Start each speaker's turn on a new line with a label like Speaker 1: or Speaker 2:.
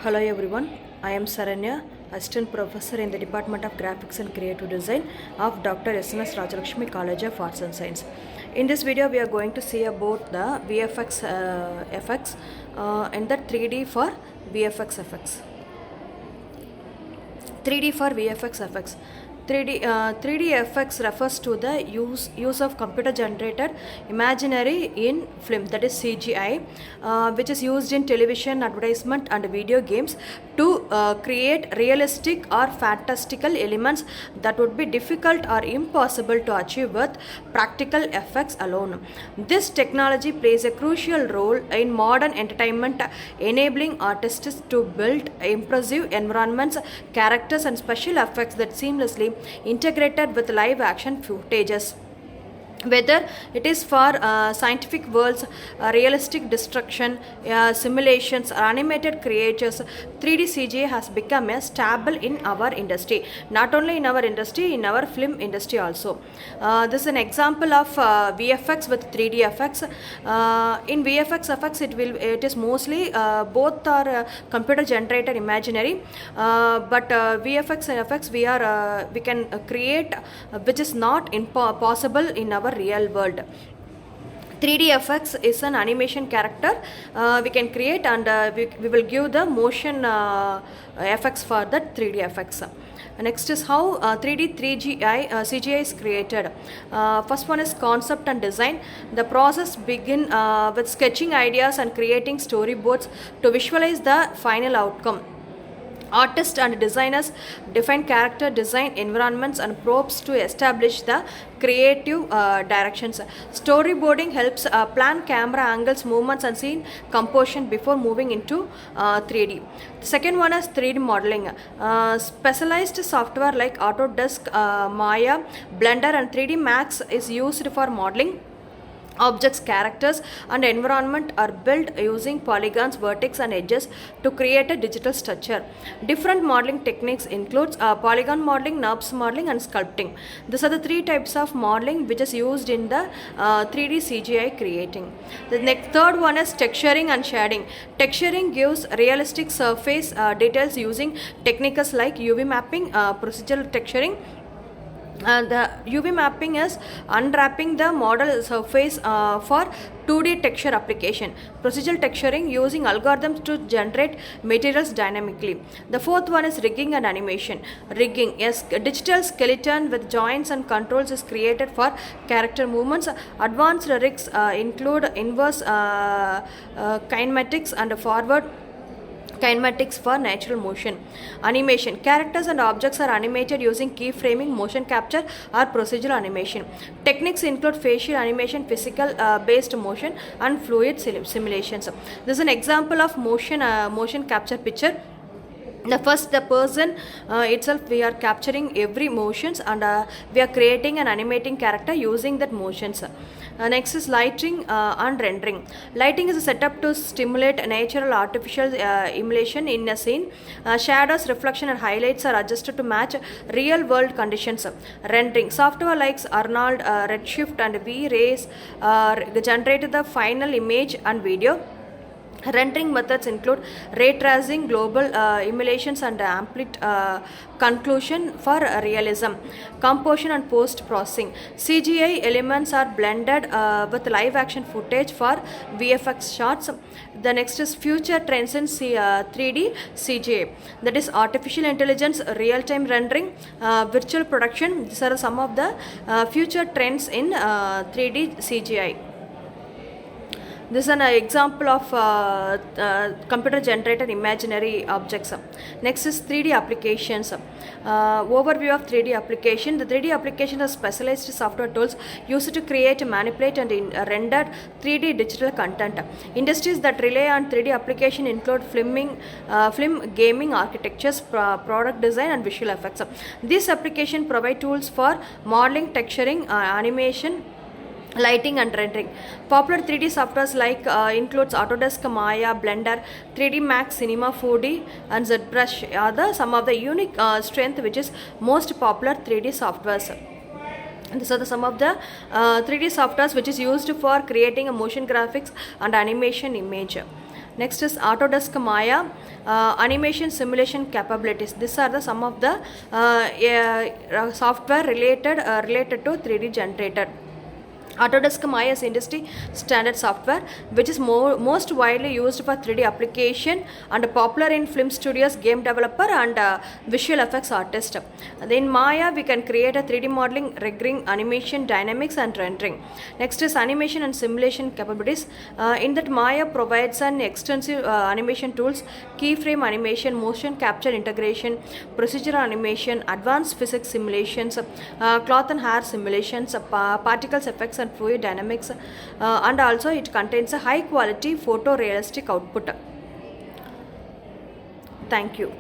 Speaker 1: Hello everyone, I am Saranya, Assistant Professor in the Department of Graphics and Creative Design of Dr. S.N.S. Rajalakshmi College of Arts and Science. In this video, we are going to see about the VFX effects and the 3D for VFX effects. 3D for VFX effects. 3D effects refers to the use of computer generated imaginary in film, that is CGI, which is used in television, advertisement and video games to create realistic or fantastical elements that would be difficult or impossible to achieve with practical effects alone. This technology plays a crucial role in modern entertainment, enabling artists to build impressive environments, characters and special effects that seamlessly integrated with live action footages. Whether it is for scientific worlds, realistic destruction, simulations, or animated creatures, 3D CGI has become a staple in our industry. Not only in our industry, in our film industry also. This is an example of VFX with 3D effects. In VFX effects, it is mostly both are computer generated imaginary, but VFX effects we can create which is not possible in our real world. 3D effects is an animation character we can create, and we will give the motion effects for the 3D effects. Next is how 3D CGI is created. First one is concept and design. The process begin with sketching ideas and creating storyboards to visualize the final outcome. Artists and designers define character design, environments and props to establish the creative directions. Storyboarding helps plan camera angles, movements and scene composition before moving into 3D. The second one is 3D modeling. Specialized software like Autodesk, Maya, Blender and 3D Max is used for modeling. Objects, characters and environment are built using polygons, vertex and edges to create a digital structure. Different modeling techniques includes polygon modeling, NURBS modeling and sculpting. These are the three types of modeling which is used in the 3D CGI creating. The third one is texturing and shading. Texturing gives realistic surface details using techniques like UV mapping, procedural texturing. The UV mapping is unwrapping the model surface for 2D texture application. Procedural texturing using algorithms to generate materials dynamically. The fourth one is rigging and animation. Rigging, yes, a digital skeleton with joints and controls is created for character movements. Advanced rigs include inverse kinematics and forward kinematics for natural motion. Animation. Characters and objects are animated using keyframing, motion capture or procedural animation. Techniques include facial animation, physical based motion and fluid simulations. This is an example of motion capture picture. The person itself, we are capturing every motions and we are creating an animating character using that motions. Next is lighting and rendering. Lighting is a setup to stimulate natural artificial emulation in a scene. Shadows, reflection and highlights are adjusted to match real world conditions. Rendering. Software like Arnold, Redshift and V-Rays generate the final image and video. Rendering methods include ray tracing, global emulations and ambient conclusion for realism. Composition and post-processing. CGI elements are blended with live action footage for VFX shots. The next is future trends in 3D CGI. That is artificial intelligence, real-time rendering, virtual production. These are some of the future trends in 3D CGI. This is an example of computer generated imaginary objects. Next is 3D applications. Overview of 3D application. The 3D applications are specialized software tools used to create, manipulate and render 3D digital content. Industries that rely on 3D application include film, gaming, architectures, product design and visual effects. These applications provide tools for modeling, texturing, animation, lighting and rendering. Popular 3D softwares like includes Autodesk, Maya, Blender, 3D Max, Cinema 4D and ZBrush are some of the unique strength which is most popular 3D softwares. And these are some of the 3D softwares which is used for creating a motion graphics and animation image. Next is Autodesk Maya animation simulation capabilities. These are the some of the software related to 3D generator. Autodesk Maya is industry standard software which is most widely used for 3D application and popular in film studios, game developer and visual effects artist. In Maya we can create a 3D modeling, rendering, animation, dynamics and rendering. Next is animation and simulation capabilities. In that Maya provides an extensive animation tools, keyframe animation, motion capture integration, procedural animation, advanced physics simulations, cloth and hair simulations, particles effects and fluid dynamics, and also it contains a high quality photorealistic output. Thank you.